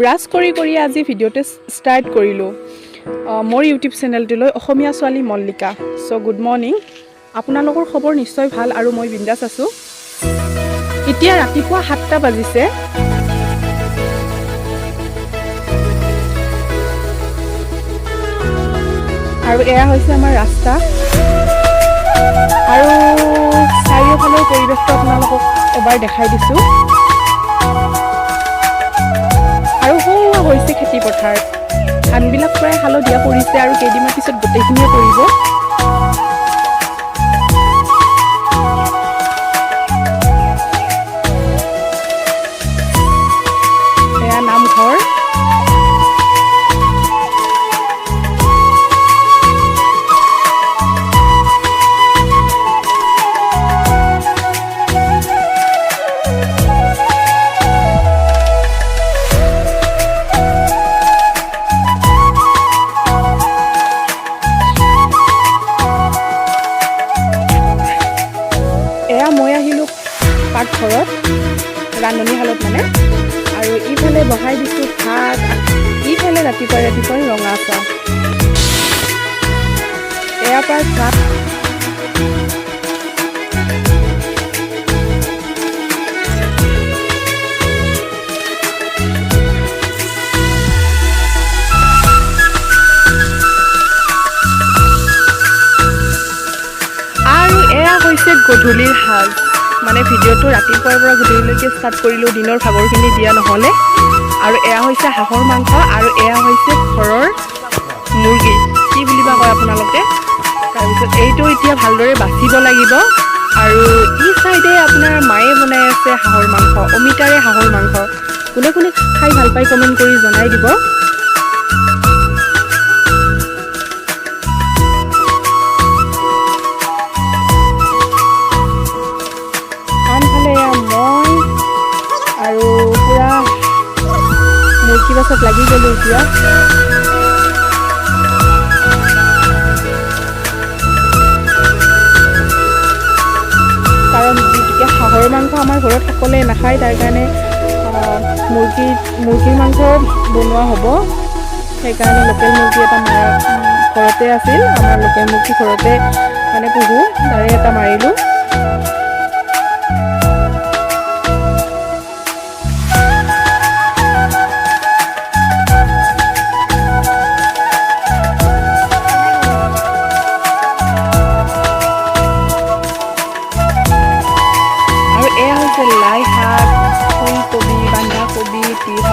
Brush কৰি কৰি আজি ভিডিঅ'টো ষ্টাৰ্ট কৰিলোঁ মোৰ ইউটিউব চেনেলটোলৈ অসমীয়া ছোৱালী মল্লিকা। চ' গুড মৰ্ণিং, আপোনালোকৰ খবৰ নিশ্চয় ভাল আৰু মই বিন্দাছ আছোঁ। এতিয়া ৰাতিপুৱা 7টা বাজিছে। আৰু এয়া হৈছে আমাৰ ৰাস্তা আৰু চাৰিওফালৰ পৰিৱেশটো আপোনালোকক এবাৰ দেখাই দিছোঁ। আৰু সৌৱা হৈছে খেতি পথাৰ, ধানবিলাক প্ৰায় হালধীয়া পৰিছে আৰু কেইদিনমান পিছত গোটেইখিনিয়ে পৰিব। এয়া নামঘৰ। মই আহিলোঁ পাকঘৰত, ৰান্ধনীশালত মানে, আৰু ইফালে বহাই দিছোঁ ভাত, ইফালে ৰাতিপুৱাই ৰঙা চাহ। এয়াৰ পৰা ভাত আৰু এয়া হৈছে গধূলিৰ সাজ। মানে ভিডিঅ'টো ৰাতিপুৱাৰ পৰা গধূলিলৈকে ষ্টাৰ্ট কৰিলোঁ, দিনৰ ভাগৰখিনি দিয়া নহ'লে। আৰু এয়া হৈছে হাঁহৰ মাংস আৰু এয়া হৈছে ঘৰৰ মুৰ্গী, কি বুলিবা কয় আপোনালোকে। তাৰপিছত এইটো এতিয়া ভালদৰে বাচিব লাগিব। আৰু ই চাইডে আপোনাৰ মায়ে বনাই আছে হাঁহৰ মাংস, অমিতাৰে হাঁহৰ মাংস। কোনে কোনে খাই ভাল পায় কমেণ্ট কৰি জনাই দিব। আৰু পুৰা মুৰ্গী বাছত লাগি গ'লোঁ এতিয়া। কাৰণ গতিকে হাঁহৰ মাংস আমাৰ ঘৰত সকলোৱে নাখায়, তাৰ কাৰণে মুৰ্গীৰ মাংস বনোৱা হ'ব। সেইকাৰণে লোকেল মুৰ্গী এটা ঘৰতে আছিল, আমাৰ লোকেল মুৰ্গী ঘৰতে মানে পুহোঁ, তাৰে এটা মাৰিলোঁ। লাই শাক, ফুলকবি, বন্ধাকবি, তিয়ঁহ,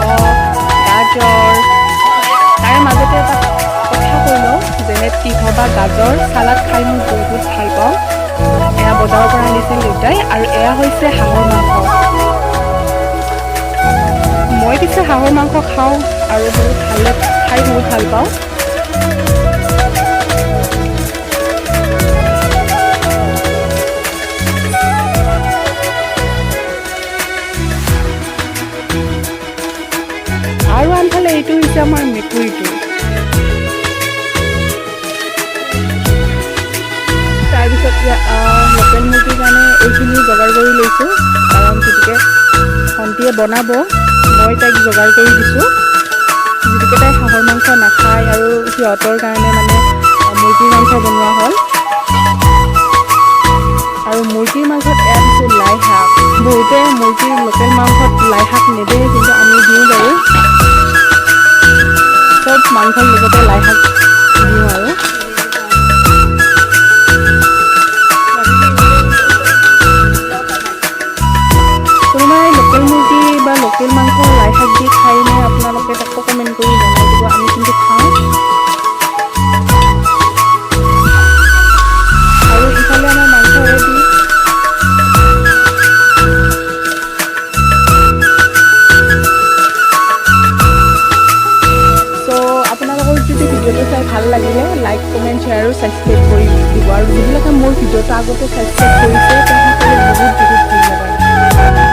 গাজৰ। তাৰে মাজতে এটা কথা কৈ লওঁ, যেনে তিয়ঁহ বা গাজৰ চালাড খাই মই বহুত ভাল পাওঁ। এয়া বজাৰৰ পৰা আনিছিল দেউতাই। আৰু এয়া হৈছে হাঁহৰ মাংস। মই পিছে হাঁহৰ মাংস খাওঁ আৰু খাই বহুত ভাল পাওঁ। আৰু আনফালে এইটো হৈছে আমাৰ মেকুৰীটো। তাৰপিছত লোকেল মুৰ্গীৰ কাৰণে এইখিনি যোগাৰ কৰি লৈছোঁ, কাৰণ গতিকে ভণ্টিয়ে বনাব, মই তাইক যোগাৰ কৰি দিছোঁ। গতিকে তাই হাঁহৰ মাংস নাখায় আৰু সিহঁতৰ কাৰণে মানে মুৰ্গীৰ মাংস বনোৱা হ'ল। আৰু মুৰ্গীৰ মাংসত এয়া দিছোঁ লাই শাক। বহুতে মুৰ্গীৰ লোকেল মাংসত লাই শাক নেদেয়ে, কিন্তু আমি দিওঁ বাৰু। চব মাংসৰ লগতে লাই শাক দিওঁ আৰু। কোনোবাই লোকেল মুৰ্গী বা লোকেল মাংস লাই শাক দি খাইনে আপোনালোকে তাকো কমেণ্ট কৰি জনাই দিব। আমি কিন্তু খাওঁ। আৰু ইফালে আমাৰ মাংস ৰেডি। ভিডিঅ'টো চাই ভাল লাগিলে লাইক, কমেণ্ট, শ্বেয়াৰ আৰু ছাবস্ক্ৰাইব কৰি দিব। আৰু যিবিলাকে মোৰ ভিডিঅ'টো আগতে ছাবস্ক্ৰাইব কৰিছে তেওঁলোকে বহুত ধন্যবাদ।